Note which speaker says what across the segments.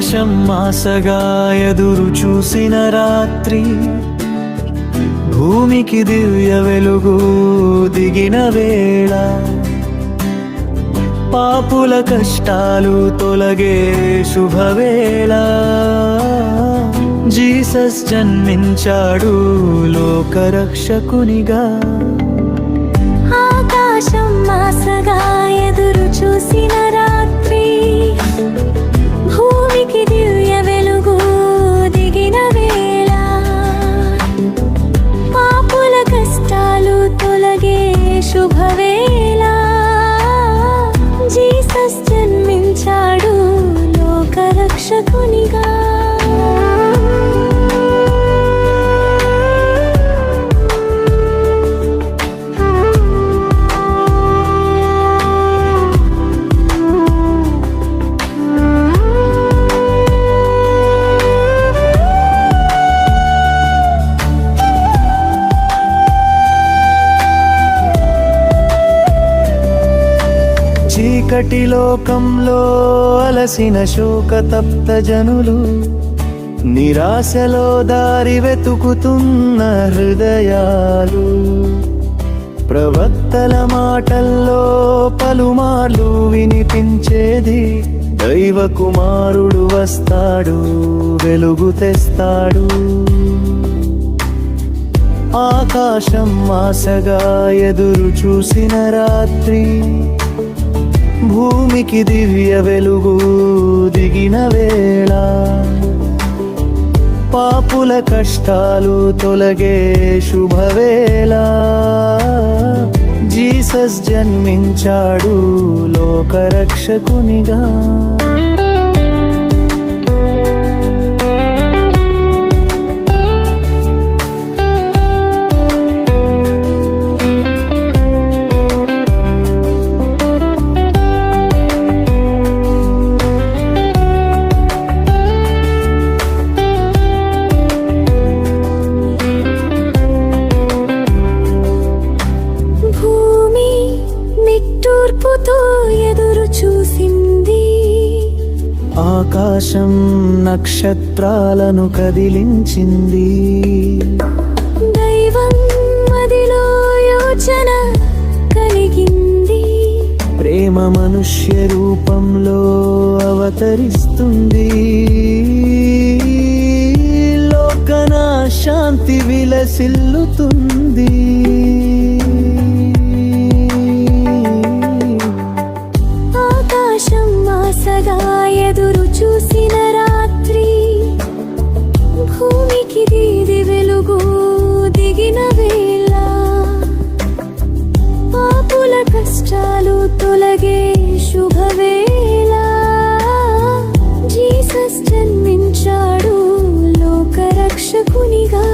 Speaker 1: ఆకాశం ఆశగా ఎదురు చూసిన రాత్రి, భూమికి దివ్య వెలుగు దిగిన వేళ, పాపుల కష్టాలు తొలగే శుభవేళ, జీసస్ జన్మించాడు లోకరక్షకునిగా.
Speaker 2: ఆకాశం ఆశగా ఎదురు చూసిన రాత్రి, భూమికి దివ్య వెలుగు దిగిన వేళ, పాపుల కష్టాలు తొలగే శుభవేళ, జీసస్ జన్మించాడు లోకరక్షకునిగా.
Speaker 1: చీకటి లోకంలో అలసిన శోకతప్త జనులు, నిరాశలో దారి వెతుకుతున్న హృదయాలు, ప్రవక్తల మాటల్లో పలుమార్లు వినిపించేది, దైవ కుమారుడు వస్తాడు వెలుగు తెస్తాడు. ఆకాశం ఆశగా ఎదురు చూసిన రాత్రి, భూమికి దివ్య వెలుగు దిగిన వేళ, పాపుల కష్టాలు తొలగే శుభవేళ, జీసస్ జన్మించాడు లోకరక్షకునిగా.
Speaker 2: ఎదురు చూసింది,
Speaker 1: ఆకాశం నక్షత్రాలను కదిలించింది,
Speaker 2: దైవం మదిలో యోచన కలిగింది,
Speaker 1: ప్రేమ మనుష్య రూపంలో అవతరిస్తుంది, లోకన శాంతి విలసిల్లుతుంది.
Speaker 2: ఆశగా ఎదురు చూసిన రాత్రి, భూమికి దిది వెలుగు దిగిన వేళ, పాపుల కష్టాలు తొలగే శుభవేళ, జీసస్ జన్మించాడు లోకరక్షకునిగా.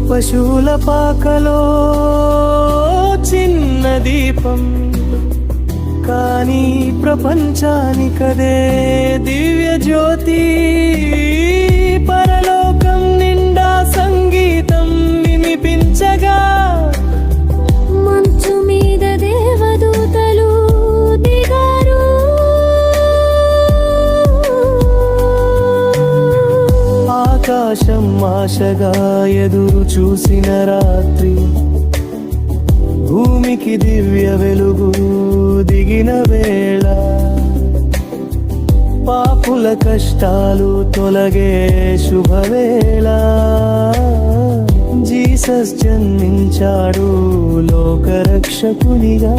Speaker 1: పశువుల పాకలో చిన్న దీపం, కానీ ప్రపంచానికదే దివ్య జ్యోతి, పరలోకం నిండా సంగీతం వినిపించగా,
Speaker 2: మంచు మీద దేవదూతలు దిగారు,
Speaker 1: ఆకాశం ఆశగా ఎదురు చూసిన రాత్రి, భూమికి దివ్య వెలుగు దిగిన వేళ, పాపుల కష్టాలు తొలగే శుభవేళ, జీసస్ జన్మించాడు లోకరక్షకునిగా.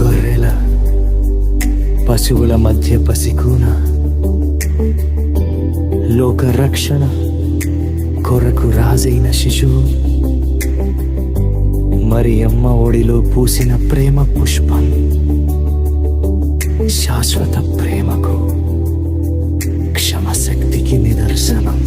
Speaker 1: గొర్రెల పశువుల మధ్య పసికూన, లోకరక్షణ కొరకు రాజైన శిశువు, మరి అమ్మ ఒడిలో పూసిన ప్రేమ పుష్పం, శాశ్వత ప్రేమకు క్షమశక్తికి నిదర్శనం.